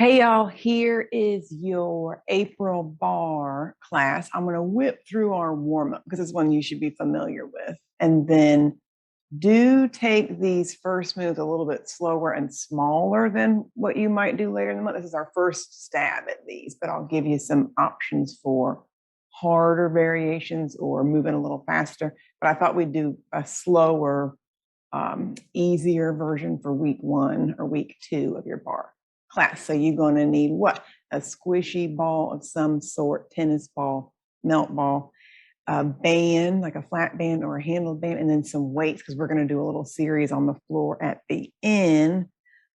Hey y'all, here is your April bar class. I'm going to whip through our warm up because it's one you should be familiar with. And then do take these first moves a little bit slower and smaller than what you might do later in the month. This is our first stab at these, but I'll give you some options for harder variations or moving a little faster. But I thought we'd do a slower, easier version for week 1 or week 2 of your bar class. So you're going to need what? A squishy ball of some sort, tennis ball, melt ball, a band, like a flat band or a handled band, and then some weights because we're going to do a little series on the floor at the end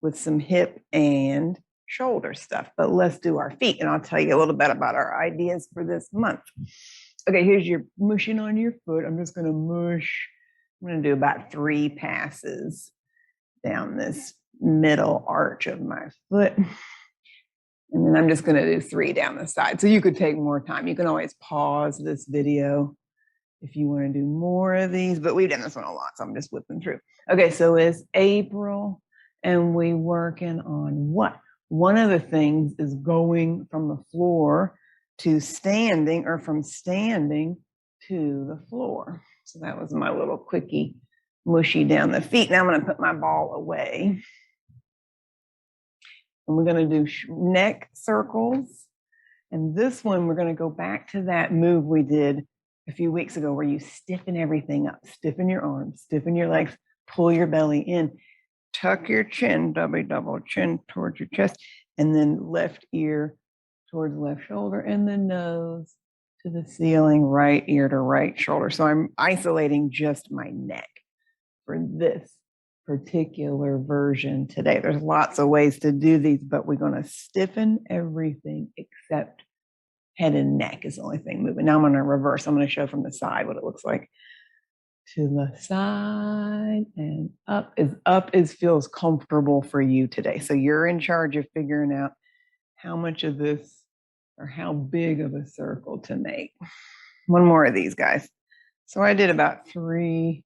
with some hip and shoulder stuff. But let's do our feet, and I'll tell you a little bit about our ideas for this month. Okay, here's your mushing on your foot. I'm just going to mush. I'm going to do about 3 passes down this middle arch of my foot. And then I'm just going to do 3 down the side. So you could take more time. You can always pause this video if you want to do more of these, but we've done this one a lot, so I'm just whipping through. Okay, so it's April, and we working on what? One of the things is going from the floor to standing, or from standing to the floor. So that was my little quickie mushy down the feet. Now I'm going to put my ball away. And we're going to do neck circles. And this one, we're going to go back to that move we did a few weeks ago where you stiffen everything up, stiffen your arms, stiffen your legs, pull your belly in, tuck your chin, double chin towards your chest, and then left ear towards left shoulder, and the nose to the ceiling, right ear to right shoulder. So I'm isolating just my neck for this particular version today. There's lots of ways to do these, but we're going to stiffen everything except head and neck is the only thing moving. Now I'm going to reverse. I'm going to show from the side what it looks like. To the side and up as feels comfortable for you today. So you're in charge of figuring out how much of this or how big of a circle to make. One more of these guys. So I did about 3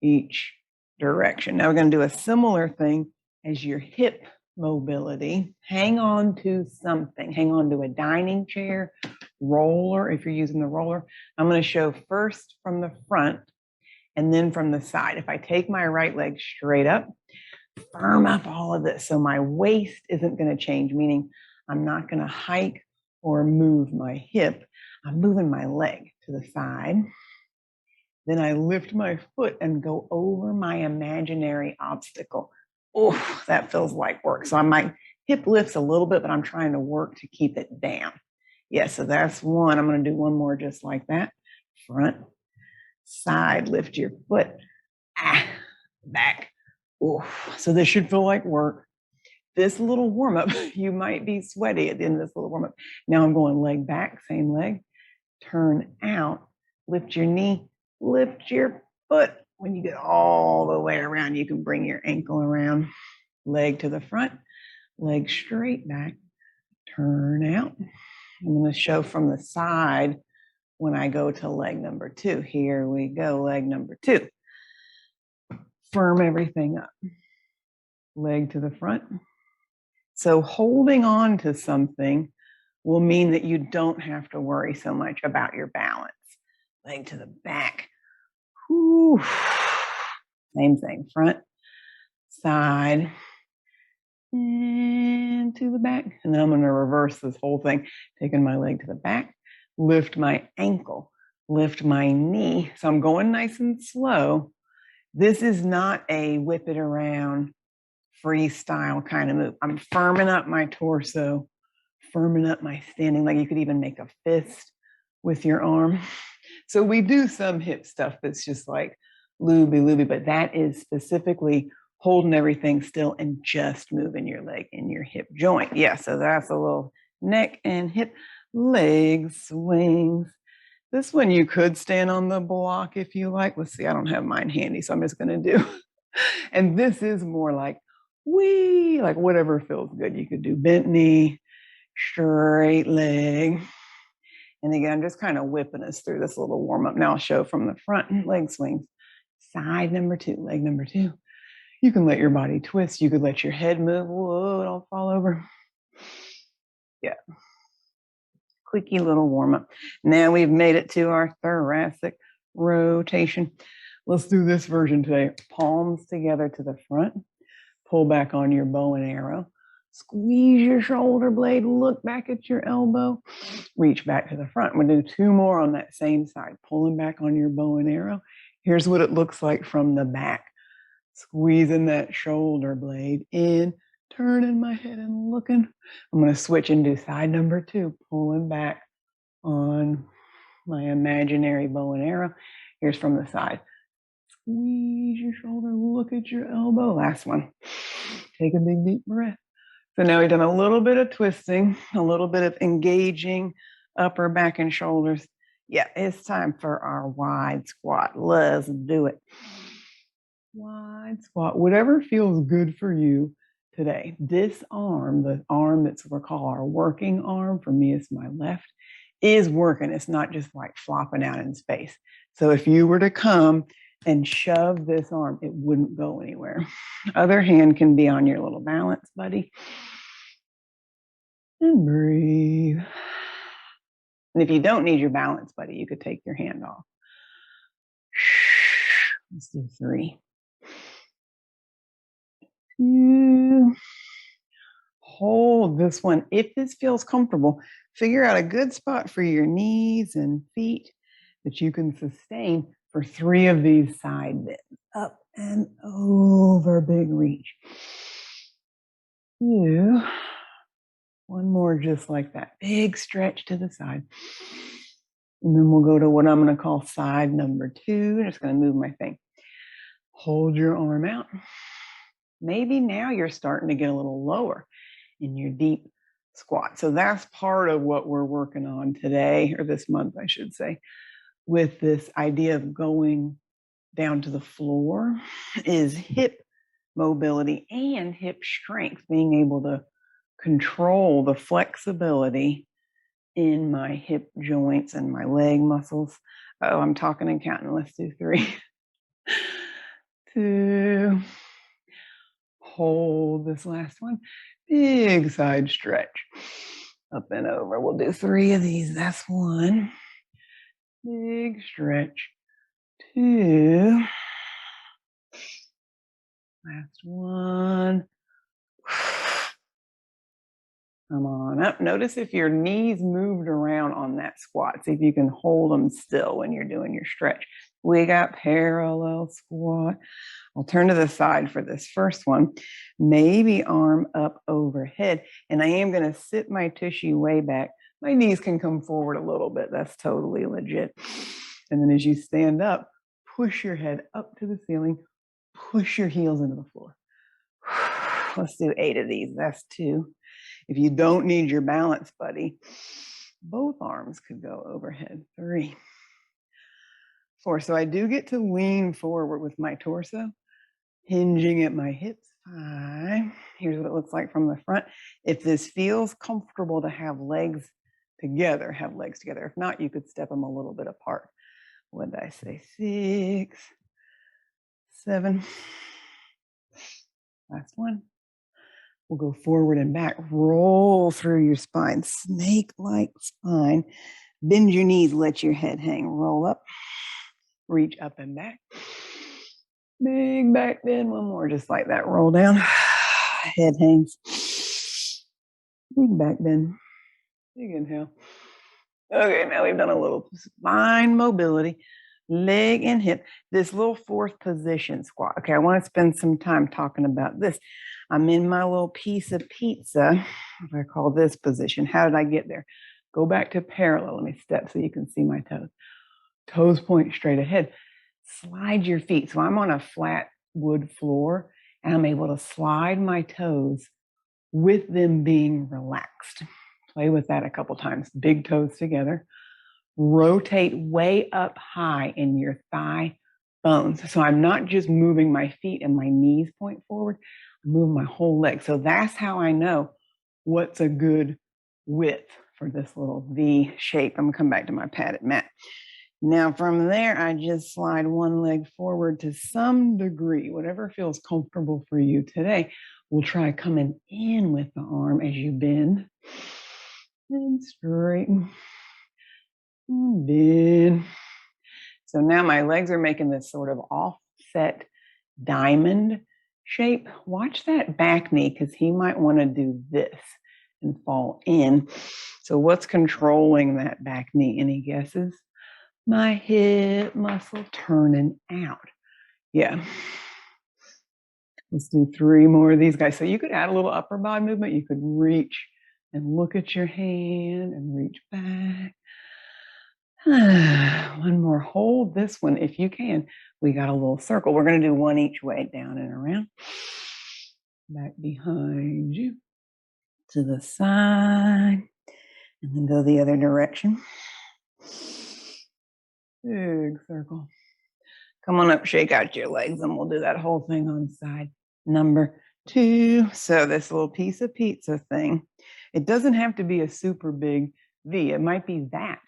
each direction. Now we're going to do a similar thing as your hip mobility. Hang on to something. Hang on to a dining chair, roller, if you're using the roller. I'm going to show first from the front and then from the side. If I take my right leg straight up, firm up all of this. So my waist isn't going to change, meaning I'm not going to hike or move my hip. I'm moving my leg to the side. Then I lift my foot and go over my imaginary obstacle. Oh, that feels like work. So my hip lifts a little bit, but I'm trying to work to keep it down. Yeah, so that's one. I'm going to do one more just like that. Front, side, lift your foot, back. Oh, so this should feel like work. This little warm up, you might be sweaty at the end of this little warm up. Now I'm going leg back, same leg, turn out, lift your knee, lift your foot. When you get all the way around, you can bring your ankle around, leg to the front, leg straight back, turn out. I'm going to show from the side when I go to leg number 2. Here we go, leg number 2. Firm everything up. Leg to the front. So holding on to something will mean that you don't have to worry so much about your balance. Leg to the back. Whew. Same thing, front, side, and to the back. And then I'm going to reverse this whole thing, taking my leg to the back, lift my ankle, lift my knee. So I'm going nice and slow. This is not a whip it around freestyle kind of move. I'm firming up my torso, firming up my standing leg. You could even make a fist with your arm. So we do some hip stuff that's just like looby, but that is specifically holding everything still and just moving your leg in your hip joint. Yeah, so that's a little neck and hip, leg swings. This one you could stand on the block if you like. Let's see, I don't have mine handy, so I'm just going to do. And this is more like like whatever feels good. You could do bent knee, straight leg. And again, I'm just kind of whipping us through this little warm up. Now I'll show from the front, leg swings. Side number 2, leg number 2. You can let your body twist. You could let your head move. Whoa, don't fall over. Yeah. Quickie little warm up. Now we've made it to our thoracic rotation. Let's do this version today. Palms together to the front. Pull back on your bow and arrow. Squeeze your shoulder blade. Look back at your elbow. Reach back to the front. We'll do two more on that same side. Pulling back on your bow and arrow. Here's what it looks like from the back. Squeezing that shoulder blade in. Turning my head and looking. I'm going to switch and do side number 2. Pulling back on my imaginary bow and arrow. Here's from the side. Squeeze your shoulder, look at your elbow. Last one. Take a big deep breath. So now we've done a little bit of twisting, a little bit of engaging upper back and shoulders. Yeah, it's time for our wide squat. Let's do it. Wide squat, whatever feels good for you today. This arm, the arm that's what we call our working arm, for me it's my left, is working. It's not just like flopping out in space. So if you were to come and shove this arm, it wouldn't go anywhere. Other hand can be on your little balance buddy. And breathe. And if you don't need your balance buddy, you could take your hand off. Let's do 3. 2. Hold this one. If this feels comfortable, figure out a good spot for your knees and feet that you can sustain for 3 of these side bends. Up and over, big reach. 2. One more just like that. Big stretch to the side. And then we'll go to what I'm going to call side number 2. I'm just going to move my thing. Hold your arm out. Maybe now you're starting to get a little lower in your deep squat. So that's part of what we're working on today, or this month, I should say, with this idea of going down to the floor, is hip mobility and hip strength, being able to control the flexibility in my hip joints and my leg muscles. Oh, I'm talking and counting. Let's do 3. 2. Hold this last one. Big side stretch. Up and over. We'll do 3 of these. That's 1. Big stretch. 2. Last one. Come on up. Notice if your knees moved around on that squat. See if you can hold them still when you're doing your stretch. We got parallel squat. I'll turn to the side for this first one. Maybe arm up overhead. And I am going to sit my tushy way back. My knees can come forward a little bit. That's totally legit. And then as you stand up, push your head up to the ceiling. Push your heels into the floor. Let's do 8 of these. That's 2. If you don't need your balance buddy, both arms could go overhead. 3. 4. So I do get to lean forward with my torso, hinging at my hips. 5. Here's what it looks like from the front. If this feels comfortable to have legs together, have legs together. If not, you could step them a little bit apart. What did I say? 6. 7. Last one. We'll go forward and back. Roll through your spine. Snake-like spine. Bend your knees. Let your head hang. Roll up. Reach up and back. Big back bend. One more just like that. Roll down. Head hangs. Big back bend. Big inhale. Okay, now we've done a little spine mobility. Leg and hip. This little 4th position squat. Okay, I want to spend some time talking about this. I'm in my little piece of pizza, if I call this position. How did I get there? Go back to parallel. Let me step so you can see my toes. Toes point straight ahead. Slide your feet. So I'm on a flat wood floor, and I'm able to slide my toes with them being relaxed. Play with that a couple times. Big toes together. Rotate way up high in your thigh bones. So I'm not just moving my feet and my knees point forward. I'm moving my whole leg. So that's how I know what's a good width for this little V shape. I'm going to come back to my padded mat. Now from there, I just slide one leg forward to some degree, whatever feels comfortable for you today. We'll try coming in with the arm as you bend. and straighten and bend. So now my legs are making this sort of offset diamond shape. Watch that back knee because he might want to do this and fall in. So what's controlling that back knee? Any guesses? My hip muscle turning out. Yeah. Let's do 3 more of these guys. So you could add a little upper body movement. You could reach and look at your hand and reach back. One more. Hold this one if you can. We got a little circle. We're going to do one each way, down and around. Back behind you. To the side. And then go the other direction. Big circle. Come on up, shake out your legs, and we'll do that whole thing on side number 2. So this little piece of pizza thing, it doesn't have to be a super big V. It might be that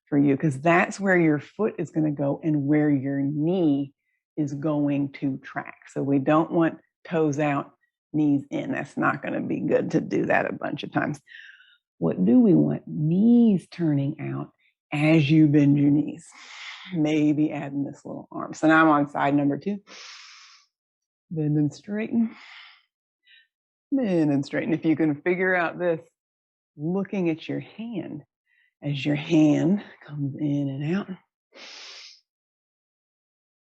for you because that's where your foot is going to go and where your knee is going to track. So we don't want toes out, knees in. That's not going to be good to do that a bunch of times. What do we want? Knees turning out as you bend your knees. Maybe adding this little arm. So now I'm on side number 2. Bend and straighten. Bend and straighten. If you can figure out this, looking at your hand as your hand comes in and out.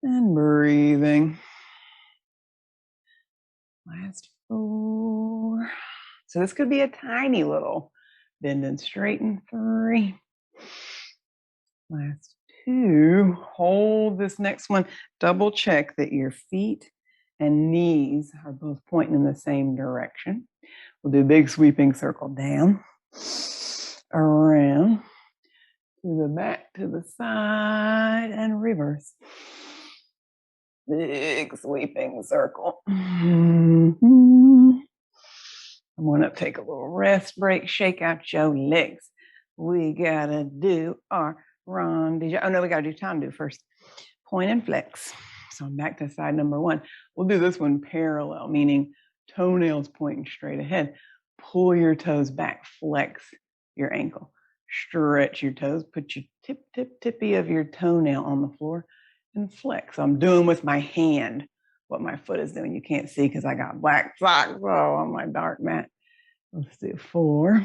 And breathing. Last 4. So this could be a tiny little bend and straighten. 3. Last 2. Hold this next one. Double check that your feet and knees are both pointing in the same direction. We'll do a big sweeping circle down, around, to the back, to the side, and reverse. Big sweeping circle. Come on up, take a little rest break, shake out your legs. We gotta do our rondé. Oh no, we gotta do tendu first. Point and flex. So I'm back to side number 1. We'll do this one parallel, meaning toenails pointing straight ahead. Pull your toes back, flex your ankle. Stretch your toes, put your tippy of your toenail on the floor and flex. So I'm doing with my hand what my foot is doing. You can't see because I got black socks on my dark mat. Let's do 4,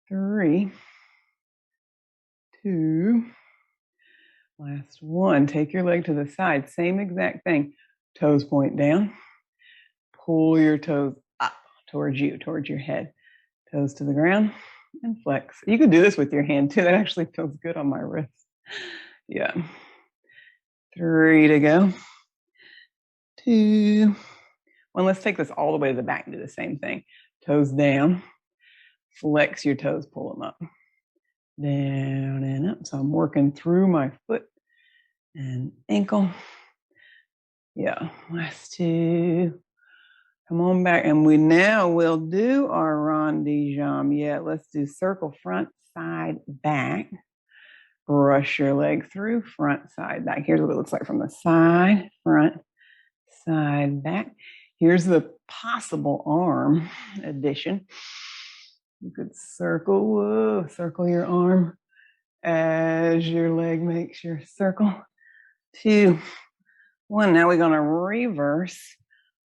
3, 2, last 1. Take your leg to the side. Same exact thing. Toes point down. Pull your toes up towards you, towards your head. Toes to the ground and flex. You can do this with your hand too. That actually feels good on my wrist. Yeah. 3 to go. 2. 1. Let's take this all the way to the back and do the same thing. Toes down. Flex your toes, pull them up. Down and up. So I'm working through my foot and ankle. Yeah, last 2. Come on back. And we now will do our rondé jambe. Yeah, let's do circle front, side, back. Brush your leg through, front, side, back. Here's what it looks like from the side, front, side, back. Here's the possible arm addition. You could circle your arm as your leg makes your circle. 2, 1. Now we're going to reverse.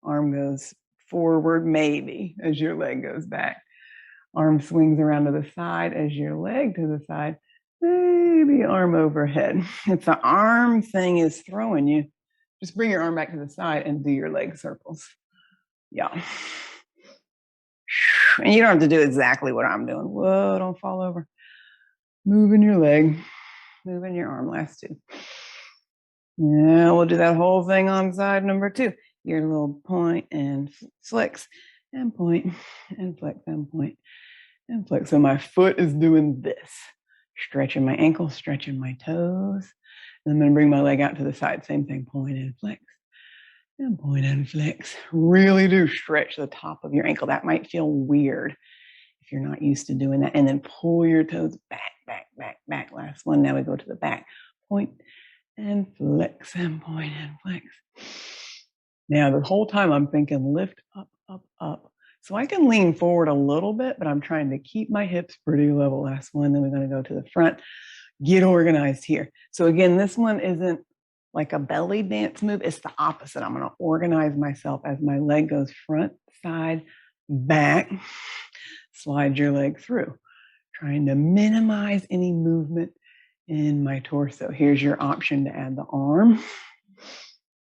Arm goes forward, maybe, as your leg goes back. Arm swings around to the side as your leg to the side. Maybe arm overhead. If the arm thing is throwing you, just bring your arm back to the side and do your leg circles. Yeah. And you don't have to do exactly what I'm doing. Whoa, don't fall over. Moving your leg, moving your arm. Last 2. Yeah, we'll do that whole thing on side number 2. Your little point and flex and point and flex and point and flex. So my foot is doing this. Stretching my ankle, stretching my toes. And I'm going to bring my leg out to the side. Same thing, point and flex. And point and flex. Really do stretch the top of your ankle. That might feel weird if you're not used to doing that. And then pull your toes back, back, back, back. Last 1. Now we go to the back. Point and flex and point and flex. Now the whole time I'm thinking lift up, up, up. So I can lean forward a little bit, but I'm trying to keep my hips pretty level. Last one, then we're going to go to the front. Get organized here. So again, this one isn't like a belly dance move. It's the opposite. I'm going to organize myself as my leg goes front, side, back. Slide your leg through, trying to minimize any movement in my torso. Here's your option to add the arm.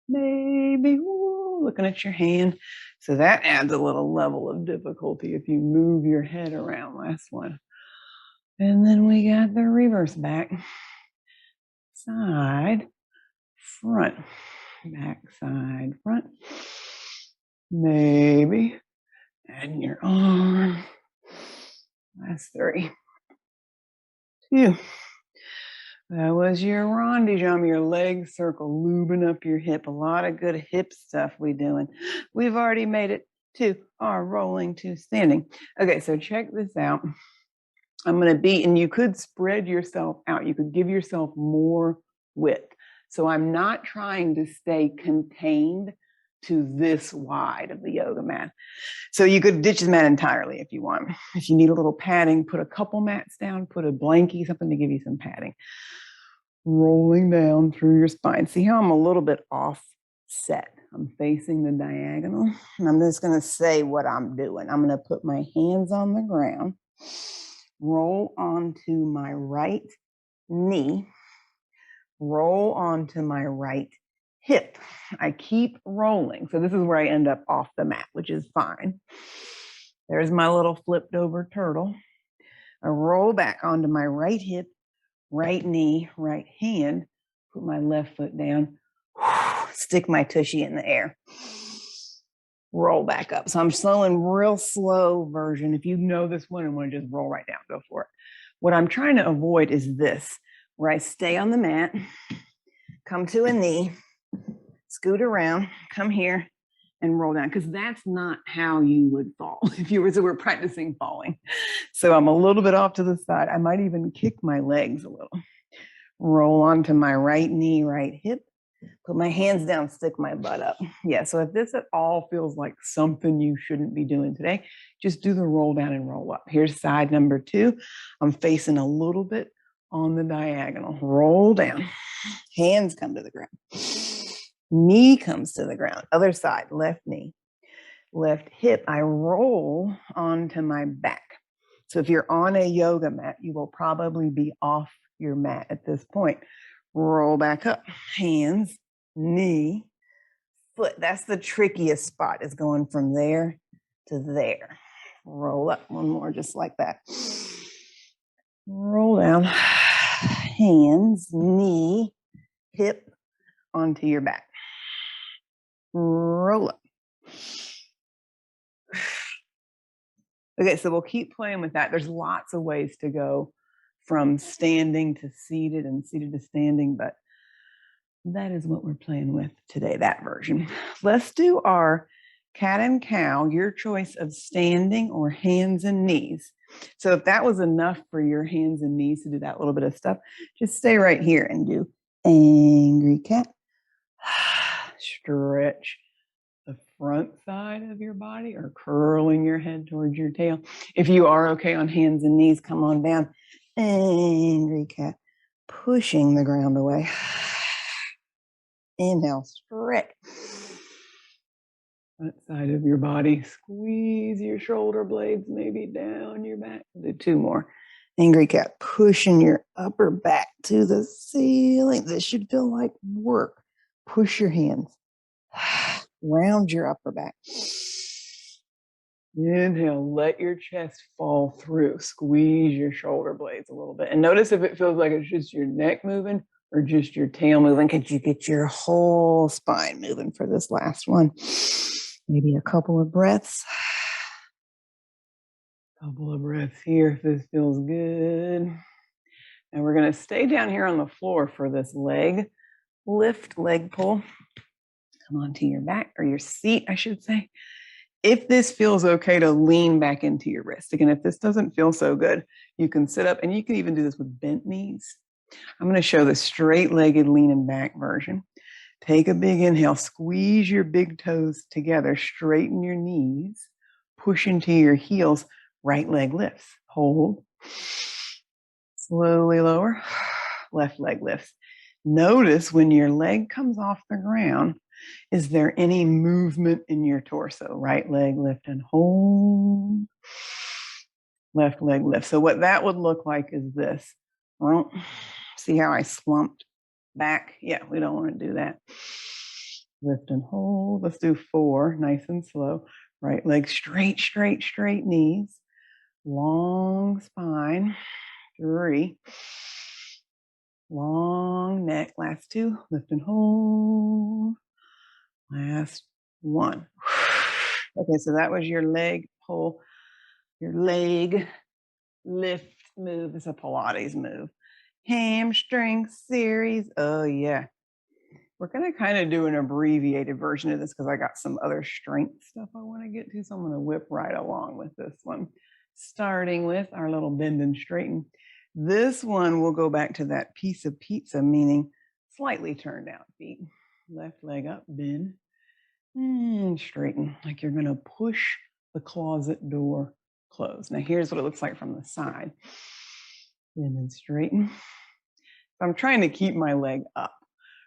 Maybe looking at your hand. So that adds a little level of difficulty if you move your head around. Last one. And then we got the reverse back, side, front, back, side, front. Maybe add your arm. Last 3, 2. That was your rondejump, your leg circle, lubing up your hip. A lot of good hip stuff we doing. We've already made it to our rolling to standing. Okay, so check this out. I'm going to be, and you could spread yourself out. You could give yourself more width. So I'm not trying to stay contained to this wide of the yoga mat. So you could ditch the mat entirely if you want. If you need a little padding, put a couple mats down, put a blankie, something to give you some padding. Rolling down through your spine. See how I'm a little bit offset? I'm facing the diagonal. And I'm just going to say what I'm doing. I'm going to put my hands on the ground, roll onto my right knee, roll onto my right hip. I keep rolling. So this is where I end up off the mat, which is fine. There's my little flipped over turtle. I roll back onto my right hip, right knee, right hand, put my left foot down, stick my tushy in the air, roll back up. So I'm slowing real slow version. If you know this one and want to just roll right down, go for it. What I'm trying to avoid is this, where I stay on the mat, come to a knee, scoot around, come here, and roll down, because that's not how you would fall if you were practicing falling. So I'm a little bit off to the side. I might even kick my legs a little. Roll onto my right knee, right hip, put my hands down, stick my butt up. Yeah, so if this at all feels like something you shouldn't be doing today, just do the roll down and roll up. Here's side number 2. I'm facing a little bit on the diagonal. Roll down. Hands come to the ground. Knee comes to the ground. Other side, left knee, left hip. I roll onto my back. So if you're on a yoga mat, you will probably be off your mat at this point. Roll back up. Hands, knee, foot. That's the trickiest spot, is going from there to there. Roll up. One more, just like that. Roll down. Hands, knee, hip onto your back. Roll up. Okay, so we'll keep playing with that. There's lots of ways to go from standing to seated and seated to standing, but that is what we're playing with today, that version. Let's do our cat and cow, your choice of standing or hands and knees. So if that was enough for your hands and knees to do that little bit of stuff, just stay right here and do angry cat. Stretch the front side of your body or curling your head towards your tail. If you are okay on hands and knees, come on down. Angry cat, pushing the ground away. Inhale, stretch. Front side of your body, squeeze your shoulder blades maybe down your back. Do 2 more. Angry cat, pushing your upper back to the ceiling. This should feel like work. Push your hands. Round your upper back. Inhale, let your chest fall through. Squeeze your shoulder blades a little bit. And notice if it feels like it's just your neck moving or just your tail moving. Could you get your whole spine moving for this last one? Maybe a couple of breaths. Couple of breaths here if this feels good. And we're going to stay down here on the floor for this leg lift, leg pull. Come onto your back, or your seat, I should say. If this feels okay to lean back into your wrist. Again, if this doesn't feel so good, you can sit up, and you can even do this with bent knees. I'm going to show the straight-legged leaning back version. Take a big inhale, squeeze your big toes together, straighten your knees, push into your heels, right leg lifts. Hold. Slowly lower. Left leg lifts. Notice when your leg comes off the ground, is there any movement in your torso? Right leg lift and hold. Left leg lift. So what that would look like is this. Well, see how I slumped back? Yeah, we don't want to do that. Lift and hold. Let's do 4, nice and slow. Right leg straight, straight, straight knees. Long spine. 3. Long neck. Last 2. Lift and hold. Last 1. Okay, so that was your leg pull, your leg lift move. It's a Pilates move. Hamstring series. Oh, yeah. We're going to kind of do an abbreviated version of this because I got some other strength stuff I want to get to. So I'm going to whip right along with this one. Starting with our little bend and straighten. This one will go back to that piece of pizza, meaning slightly turned out feet. Left leg up, bend, and straighten. Like you're going to push the closet door closed. Now here's what it looks like from the side. Bend and straighten. I'm trying to keep my leg up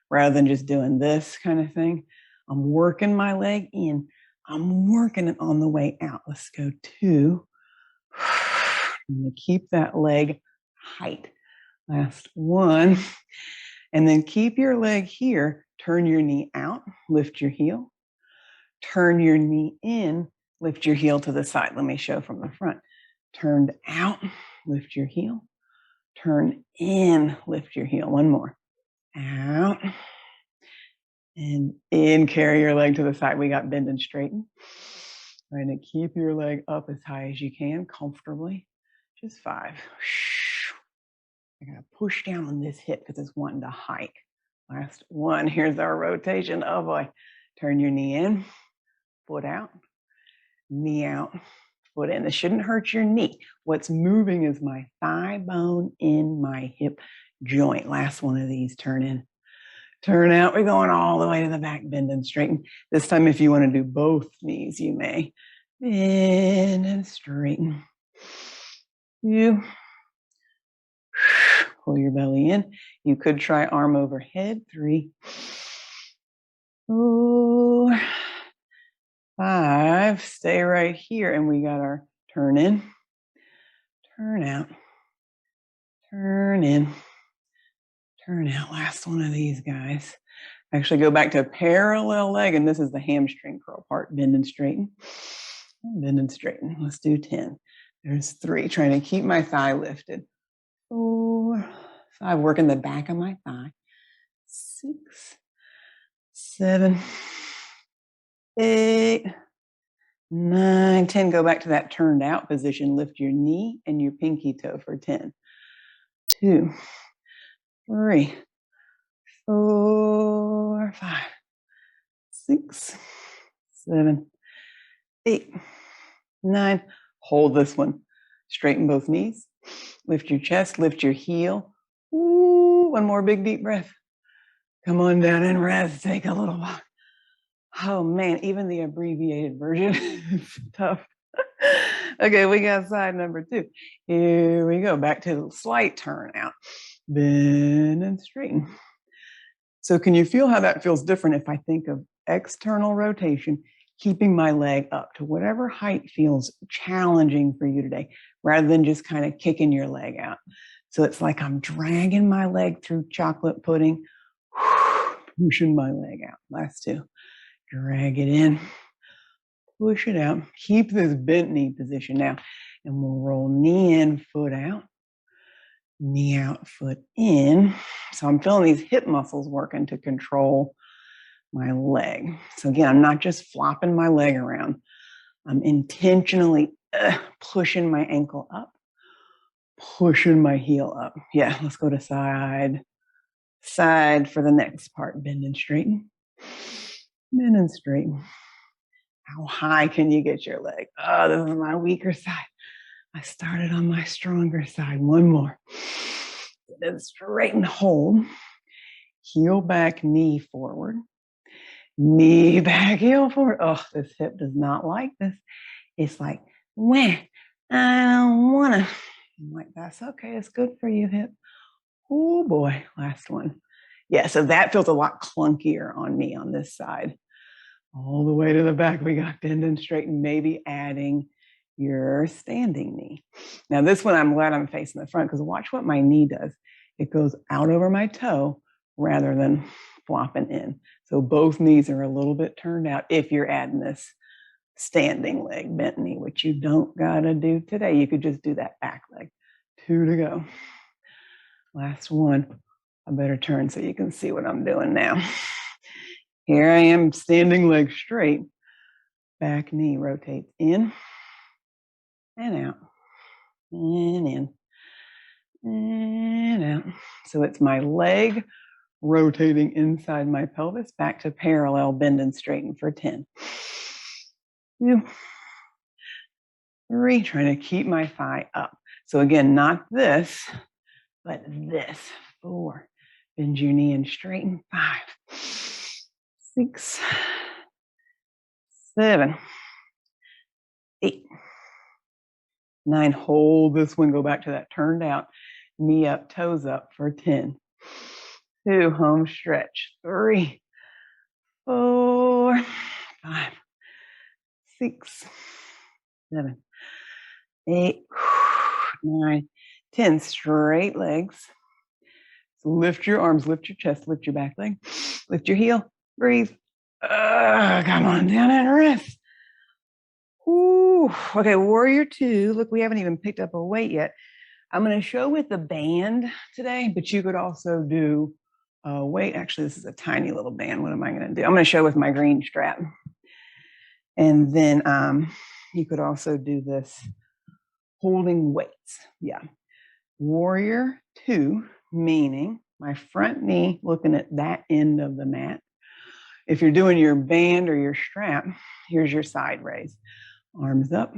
rather than just doing this kind of thing. I'm working my leg in. I'm working it on the way out. Let's go 2. I'm going to keep that leg height. Last 1. And then keep your leg here. Turn your knee out. Lift your heel. Turn your knee in. Lift your heel to the side. Let me show from the front. Turned out. Lift your heel. Turn in. Lift your heel. 1 more. Out. And in. Carry your leg to the side. We got bend and straighten. Trying to keep your leg up as high as you can, comfortably. Just 5. I gotta push down on this hip because it's wanting to hike. Last 1. Here's our rotation. Oh boy. Turn your knee in, foot out, knee out, foot in. This shouldn't hurt your knee. What's moving is my thigh bone in my hip joint. Last one of these. Turn in, turn out. We're going all the way to the back, bend and straighten. This time, if you want to do both knees, you may. Bend and straighten. You pull your belly in. You could try arm over head. 3, 4, 5. Stay right here. And we got our turn in, turn out, turn in, turn out. Last one of these guys. Actually go back to a parallel leg. And this is the hamstring curl part. Bend and straighten. Bend and straighten. Let's do 10. There's 3. Trying to keep my thigh lifted. 4, 5. Working the back of my thigh. 6, 7, 8, 9, 10. Go back to that turned out position. Lift your knee and your pinky toe for 10. 2, 3, 4, 5, 6, 7, 8, 9. Hold this one. Straighten both knees. Lift your chest. Lift your heel. Ooh, 1 more big deep breath. Come on down and rest. Take a little walk. Oh man, even the abbreviated version is tough. Okay, we got side number 2. Here we go. Back to slight turn out. Bend and straighten. So can you feel how that feels different if I think of external rotation, keeping my leg up to whatever height feels challenging for you today, rather than just kind of kicking your leg out. So it's like I'm dragging my leg through chocolate pudding, pushing my leg out. Last 2. Drag it in, push it out. Keep this bent knee position now. And we'll roll knee in, foot out, knee out, foot in. So I'm feeling these hip muscles working to control my leg. So again, I'm not just flopping my leg around. I'm intentionally pushing my ankle up, pushing my heel up. Yeah, let's go to side, side for the next part. Bend and straighten. Bend and straighten. How high can you get your leg? Oh, this is my weaker side. I started on my stronger side. 1 more. Then straighten, hold. Heel back, knee forward. Knee back, heel forward. Oh, this hip does not like this. it's like, wah, I don't wanna. I'm like, that's okay, it's good for you, hip. Oh boy, last one. Yeah, so that feels a lot clunkier on me on this side. All the way to the back, we got bend and straighten, maybe adding your standing knee. Now this one, I'm glad I'm facing the front because watch what my knee does. It goes out over my toe rather than flopping in. So both knees are a little bit turned out if you're adding this standing leg bent knee, which you don't gotta do today. You could just do that back leg. 2 to go. Last one. I better turn so you can see what I'm doing now. Here I am, standing leg straight. Back knee rotates in and out, and in and out. So it's my leg rotating inside my pelvis, back to parallel, bend and straighten for 10. 2, 3, trying to keep my thigh up. So again, not this, but this. 4, bend your knee and straighten. 5, 6, 7, 8, 9. Hold this one, go back to that turned out, knee up, toes up for 10. 2, home stretch. 3, 4, 5, 6, 7, 8, 9, 10. Straight legs. So lift your arms, lift your chest, lift your back leg, lift your heel, breathe. Come on, down and rest. Ooh. Okay, warrior 2. Look, we haven't even picked up a weight yet. I'm going to show with the band today, but you could also do weight. Actually, this is a tiny little band. What am I going to do? I'm going to show with my green strap. And then you could also do this holding weights. Yeah. Warrior 2, meaning my front knee looking at that end of the mat. If you're doing your band or your strap, here's your side raise. Arms up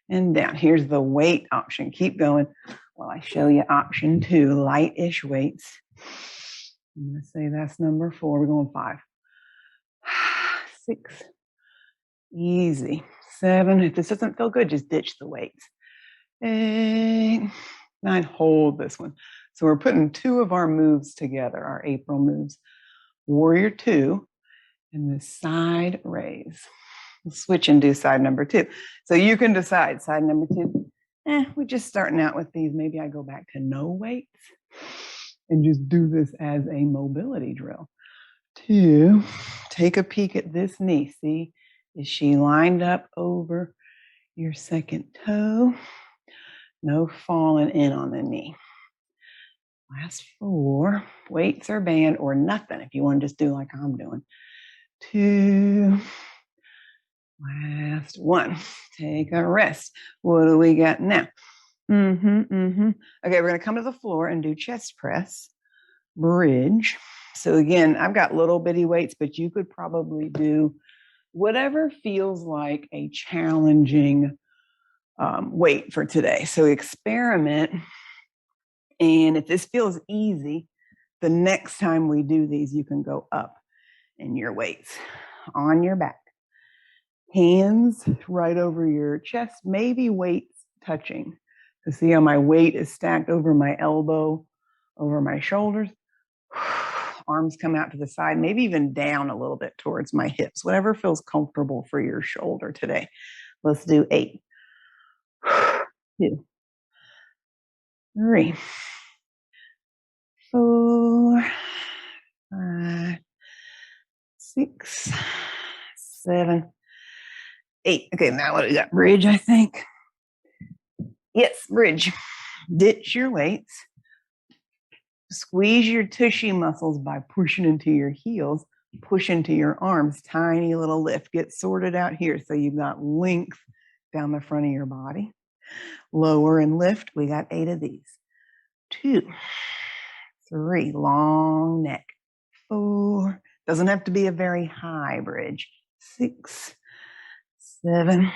and down. Here's the weight option. Keep going while I show you option 2, light-ish weights. I'm going to say that's number 4. We're going 5, 6, easy. 7. If this doesn't feel good, just ditch the weights. 8, 9. Hold this one. So we're putting 2 of our moves together, our April moves. Warrior 2 and the side raise. We'll switch and do side number 2. So you can decide side number 2. We're just starting out with these. Maybe I go back to no weights and just do this as a mobility drill. 2, take a peek at this knee. See, is she lined up over your second toe? No falling in on the knee. Last 4, weights or band or nothing if you want to just do like I'm doing. 2, last 1. Take a rest. What do we got now? Okay, we're going to come to the floor and do chest press, bridge. So again, I've got little bitty weights, but you could probably do whatever feels like a challenging weight for today. So experiment. And if this feels easy, the next time we do these, you can go up in your weights on your back. Hands right over your chest, maybe weights touching. So see how my weight is stacked over my elbow, over my shoulders. Arms come out to the side, maybe even down a little bit towards my hips, whatever feels comfortable for your shoulder today. Let's do 8, 2, 3, 4, 5, 6, 7, 8. Okay, now what is that? Bridge, I think. Yes, bridge. Ditch your weights. Squeeze your tushy muscles by pushing into your heels. Push into your arms. Tiny little lift. Get sorted out here so you've got length down the front of your body. Lower and lift. We got 8 of these. 2, 3, long neck. 4, doesn't have to be a very high bridge. 6, 7,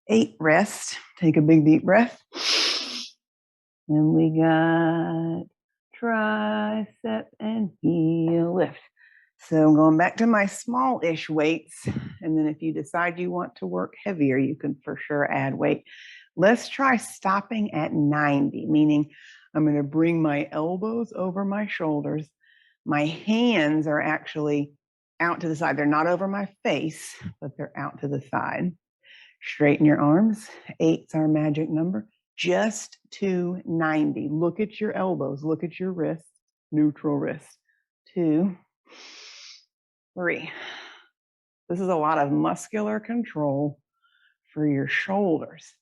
8, rest. Take a big deep breath. And we got tricep and heel lift. So I'm going back to my small-ish weights. And then if you decide you want to work heavier, you can for sure add weight. Let's try stopping at 90, meaning I'm going to bring my elbows over my shoulders. My hands are actually out to the side. They're not over my face, but they're out to the side. Straighten your arms. 8's our magic number. Just to 90. Look at your elbows. Look at your wrists. Neutral wrist. 2, 3. This is a lot of muscular control for your shoulders.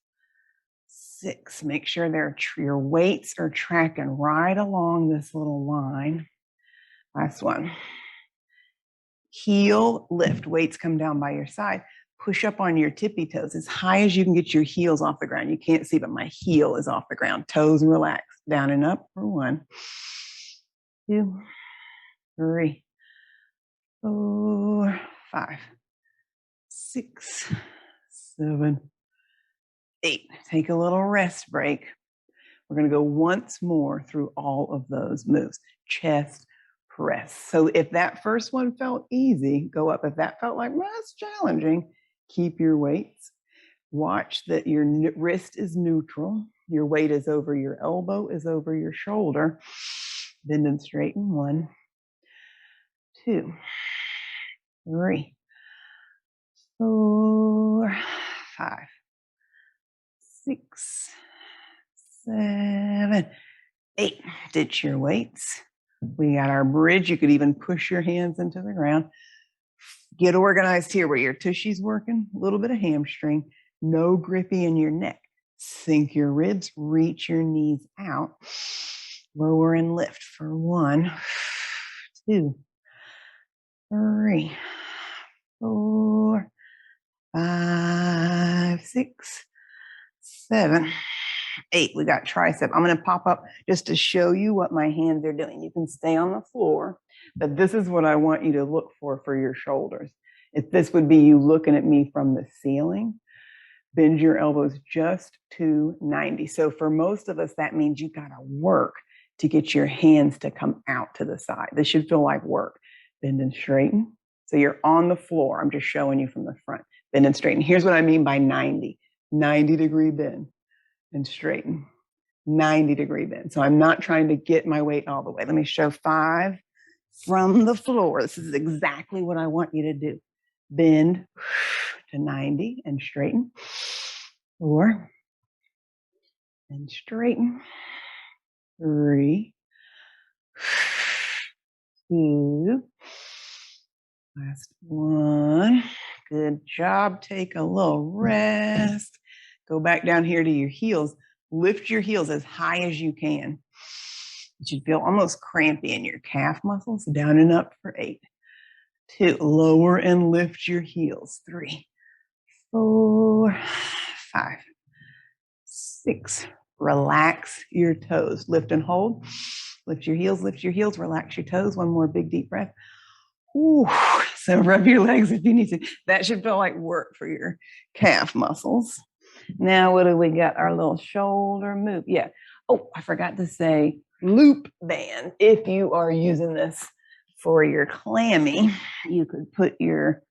6, make sure your weights are tracking right along this little line. Last one. Heel lift. Weights come down by your side. Push up on your tippy toes as high as you can get your heels off the ground. You can't see, but my heel is off the ground. Toes relaxed. Down and up for 1, 2, 3, 4, 5, 6, 7, 8. Take a little rest break. We're going to go once more through all of those moves. Chest, press. So if that first one felt easy, go up. If that felt like, well, that's challenging, keep your weights. Watch that your wrist is neutral. Your weight is over your elbow, is over your shoulder. Bend and straighten. 1, 2, 3, 4, 5, 6, 7, 8. Ditch your weights. We got our bridge. You could even push your hands into the ground. Get organized here where your tushy's working. A little bit of hamstring. No grippy in your neck. Sink your ribs. Reach your knees out. Lower and lift for 1, 2, 3, 4, 5, 6, 7, 8. We got tricep. I'm going to pop up just to show you what my hands are doing. You can stay on the floor, but this is what I want you to look for your shoulders. If this would be you looking at me from the ceiling, bend your elbows just to 90. So for most of us, that means you got to work to get your hands to come out to the side. This should feel like work. Bend and straighten. So you're on the floor. I'm just showing you from the front. Bend and straighten. Here's what I mean by 90. 90-degree bend and straighten. 90-degree bend. So I'm not trying to get my weight all the way. Let me show 5 from the floor. This is exactly what I want you to do. Bend to 90 and straighten. 4 and straighten. 3, 2, last 1. Good job. Take a little rest. Go back down here to your heels. Lift your heels as high as you can. You should feel almost crampy in your calf muscles. Down and up for 8. 2, lower and lift your heels. 3, 4, 5, 6. Relax your toes. Lift and hold. Lift your heels, relax your toes. 1 more big deep breath. Ooh. So rub your legs if you need to. That should feel like work for your calf muscles. Now, what do we got? Our little shoulder move. Yeah. Oh, I forgot to say loop band. If you are using this for your clammy, you could put your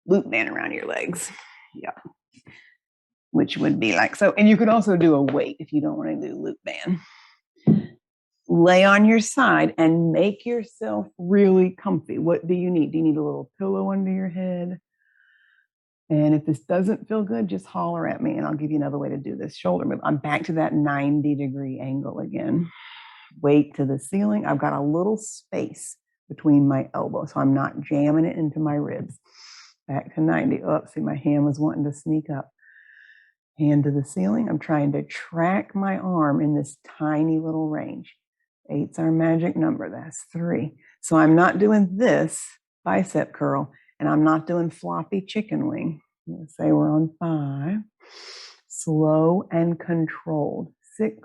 loop band around your legs. Yeah. Which would be like so. And you could also do a weight if you don't want to do loop band. Lay on your side and make yourself really comfy. What do you need? Do you need a little pillow under your head? And if this doesn't feel good, just holler at me and I'll give you another way to do this shoulder move. I'm back to that 90-degree angle again. Weight to the ceiling. I've got a little space between my elbows, so I'm not jamming it into my ribs. Back to 90. Oh, see, my hand was wanting to sneak up. Hand to the ceiling. I'm trying to track my arm in this tiny little range. 8's our magic number. That's 3. So I'm not doing this bicep curl, and I'm not doing floppy chicken wing. Let's say we're on 5. Slow and controlled. 6.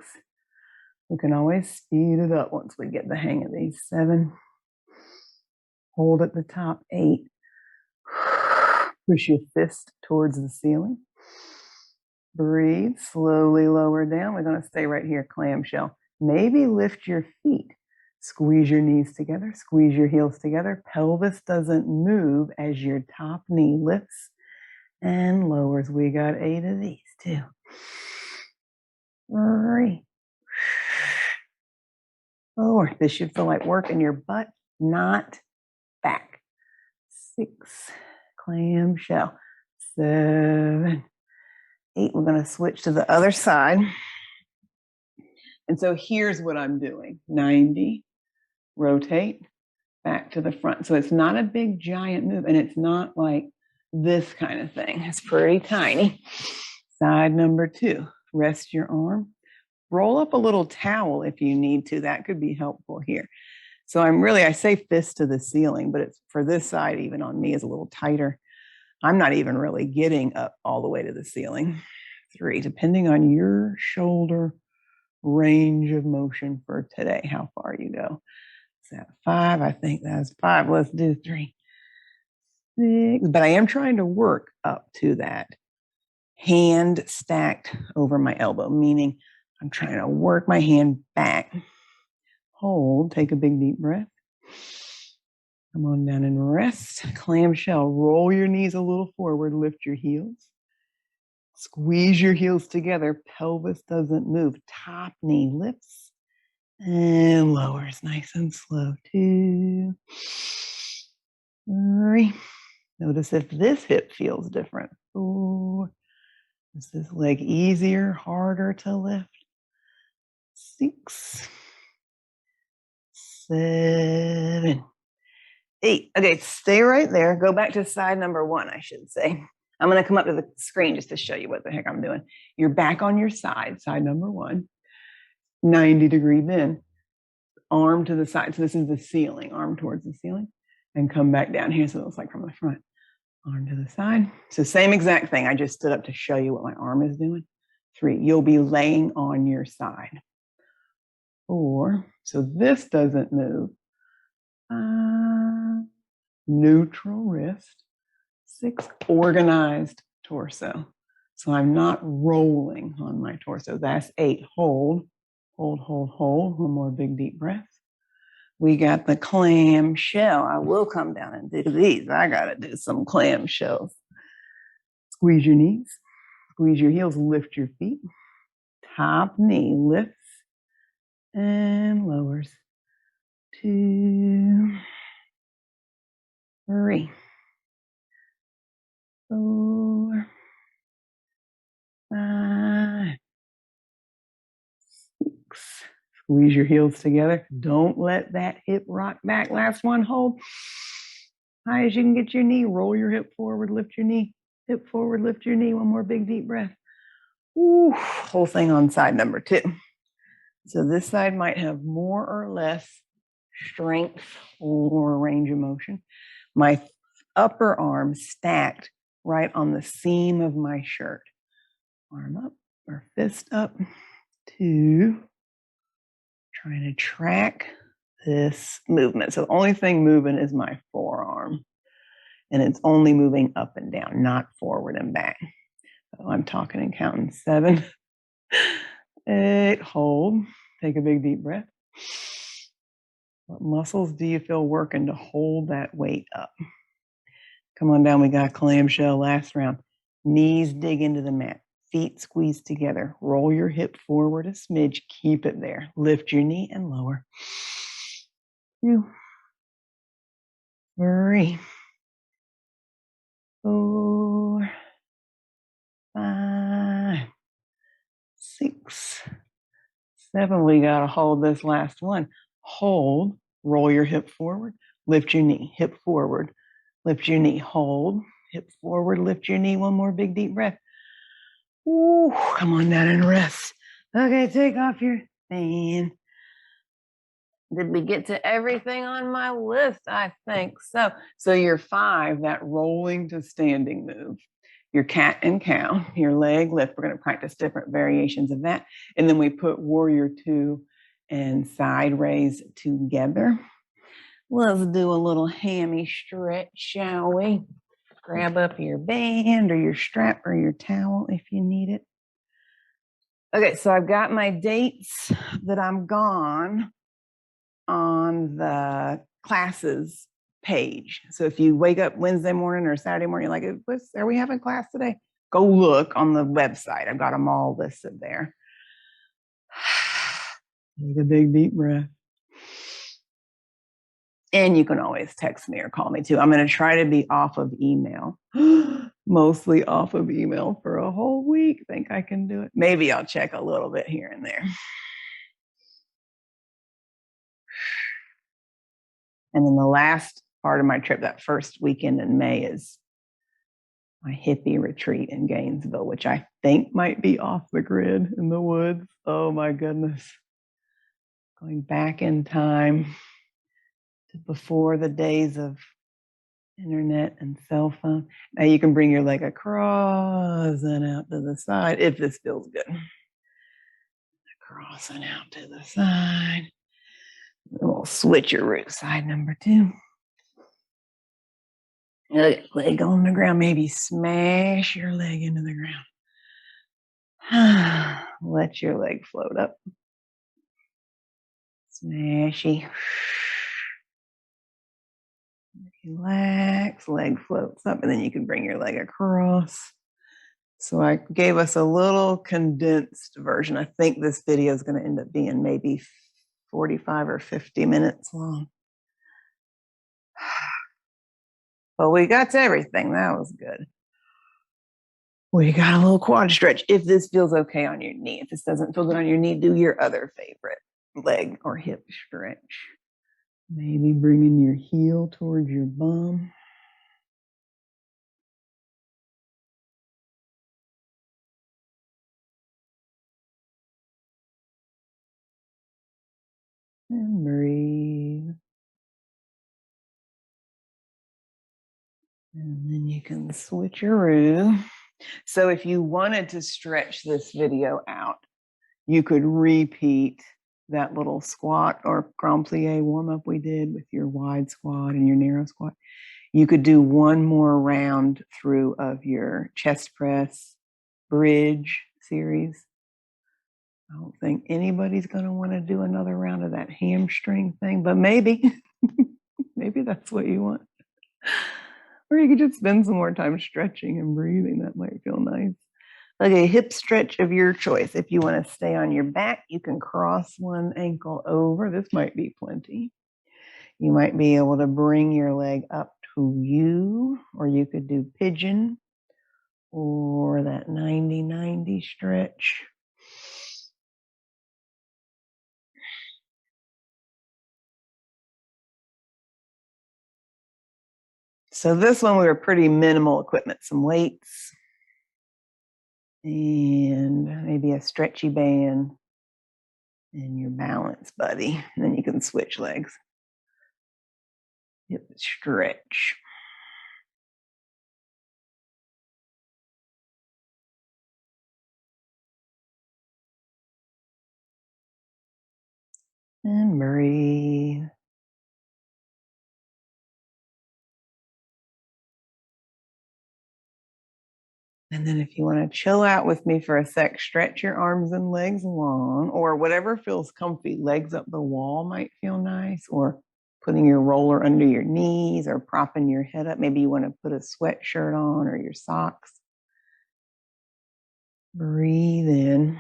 We can always speed it up once we get the hang of these. 7. Hold at the top. 8. Push your fist towards the ceiling. Breathe. Slowly lower down. We're going to stay right here, clamshell. Maybe lift your feet Squeeze your knees together, squeeze your heels together. Pelvis doesn't move as your top knee lifts and lowers. We got 8 of these, 2, 3, 4. This should feel like work in your butt, not back. 6, clamshell. 7, 8. We're going to switch to the other side. And so here's what I'm doing. 90, rotate, back to the front. So it's not a big giant move, and it's not like this kind of thing. It's pretty tiny. Side number 2, rest your arm. Roll up a little towel if you need to. That could be helpful here. So I say fist to the ceiling, but it's for this side, even on me, is a little tighter. I'm not even really getting up all the way to the ceiling. 3, depending on your shoulder range of motion for today, how far you go. Is that 5? I think that's 5. Let's do 3, 6. But I am trying to work up to that hand stacked over my elbow, meaning I'm trying to work my hand back. Hold, take a big deep breath. Come on down and rest. Clamshell, roll your knees a little forward, lift your heels. Squeeze your heels together, pelvis doesn't move. Top knee lifts and lowers, nice and slow. 2, 3. Notice if this hip feels different. 4. Is this leg easier, harder to lift? 6, 7, 8. Okay, stay right there. Go back to side number 1, I should say. I'm going to come up to the screen just to show you what the heck I'm doing. You're back on your side, side number 1. 90-degree bend. Arm to the side. So this is the ceiling. Arm towards the ceiling. And come back down here so it looks like from the front. Arm to the side. So same exact thing. I just stood up to show you what my arm is doing. 3, you'll be laying on your side. 4, so this doesn't move. 5, neutral wrist. 6, organized torso. So I'm not rolling on my torso. That's 8. Hold, hold, hold, hold. One more big deep breath. We got the clam shell. I will come down and do these. I got to do some clam shells. Squeeze your knees. Squeeze your heels. Lift your feet. Top knee lifts and lowers. 2, 3, 4, 5, 6. Squeeze your heels together. Don't let that hip rock back. Last one, hold. High as you can get your knee. Roll your hip forward, lift your knee. Hip forward, lift your knee. One more big deep breath. Ooh, whole thing on side number 2. So this side might have more or less strength or range of motion. My upper arm stacked right on the seam of my shirt. Arm up or fist up. 2. Trying to track this movement. So the only thing moving is my forearm. And it's only moving up and down, not forward and back. So I'm talking and counting. 7, 8, hold. Take a big deep breath. What muscles do you feel working to hold that weight up? Come on down. We got clamshell last round. Knees dig into the mat. Feet squeeze together. Roll your hip forward a smidge. Keep it there. Lift your knee and lower. 2, 3, 4, 5, 6, 7. We got to hold this last one. Hold. Roll your hip forward. Lift your knee. Hip forward. Lift your knee. Hold. Hip forward. Lift your knee. One more big deep breath. Ooh, come on down and rest. Okay, take off your fan. Did we get to everything on my list? I think so. So your 5, that rolling to standing move. Your cat and cow, your leg lift. We're going to practice different variations of that. And then we put warrior 2 and side raise together. Let's do a little hammy stretch, shall we? Grab up your band or your strap or your towel if you need it. Okay, so I've got my dates that I'm gone on the classes page. So if you wake up Wednesday morning or Saturday morning, you're like, are we having class today? Go look on the website. I've got them all listed there. Take a big deep breath. And you can always text me or call me too. I'm going to try to be off of email, mostly off of email for a whole week. Think I can do it? Maybe I'll check a little bit here and there. And then the last part of my trip, that first weekend in May, is my hippie retreat in Gainesville, which I think might be off the grid in the woods. Oh my goodness. Going back in time to before the days of internet and cell phone. Now you can bring your leg across and out to the side if this feels good. Across and out to the side. And we'll switch your root, side number 2. Leg on the ground, maybe smash your leg into the ground. Let your leg float up. Smashy. Relax, leg floats up, and then you can bring your leg across. So I gave us a little condensed version. I think this video is going to end up being maybe 45 or 50 minutes long. But we got to everything. That was good. We got a little quad stretch. If this feels okay on your knee, if this doesn't feel good on your knee, do your other favorite leg or hip stretch. Maybe bringing your heel towards your bum. And breathe. And then you can switcheroo. So if you wanted to stretch this video out, you could repeat that little squat or grand plie warm-up we did with your wide squat and your narrow squat. You could do one more round through of your chest press bridge series. I don't think anybody's going to want to do another round of that hamstring thing, but maybe, maybe that's what you want. Or you could just spend some more time stretching and breathing. That might feel nice. Like a hip stretch of your choice. If you want to stay on your back, you can cross one ankle over. This might be plenty. You might be able to bring your leg up to you, or you could do pigeon or that 90-90 stretch. So this one, we were pretty minimal equipment, some weights and maybe a stretchy band and your balance buddy. And then you can switch legs. Hip stretch. And breathe. And then if you want to chill out with me for a sec, stretch your arms and legs long, or whatever feels comfy. Legs up the wall might feel nice, or putting your roller under your knees or propping your head up. Maybe you want to put a sweatshirt on or your socks. Breathe in,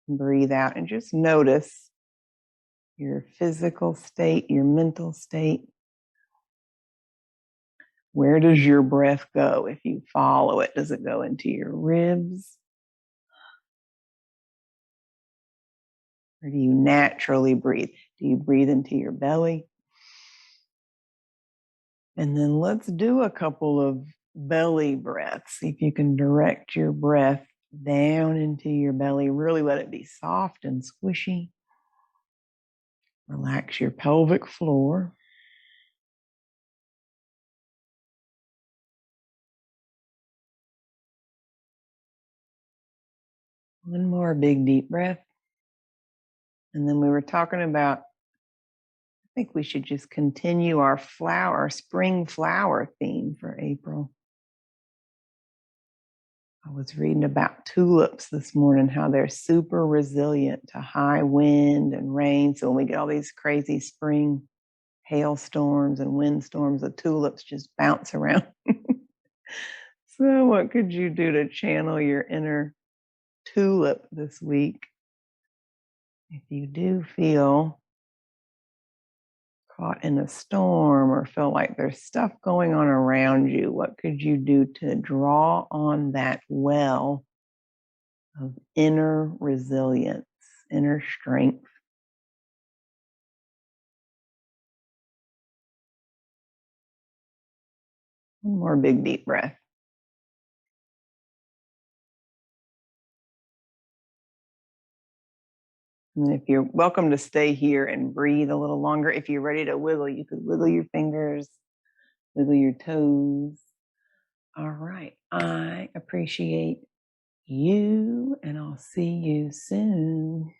breathe out, and just notice your physical state, your mental state. Where does your breath go if you follow it? Does it go into your ribs? Or do you naturally breathe? Do you breathe into your belly? And then let's do a couple of belly breaths. See if you can direct your breath down into your belly. Really let it be soft and squishy. Relax your pelvic floor. One more big deep breath. And then we were talking about, I think we should just continue our spring flower theme for April. I was reading about tulips this morning, how they're super resilient to high wind and rain. So when we get all these crazy spring hailstorms and windstorms, the tulips just bounce around. So what could you do to channel your inner tulip this week? If you do feel caught in a storm or feel like there's stuff going on around you, what could you do to draw on that well of inner resilience, inner strength? One more big deep breath. And if you're welcome to stay here and breathe a little longer. If you're ready to wiggle, you could wiggle your fingers, wiggle your toes. All right. I appreciate you, and I'll see you soon.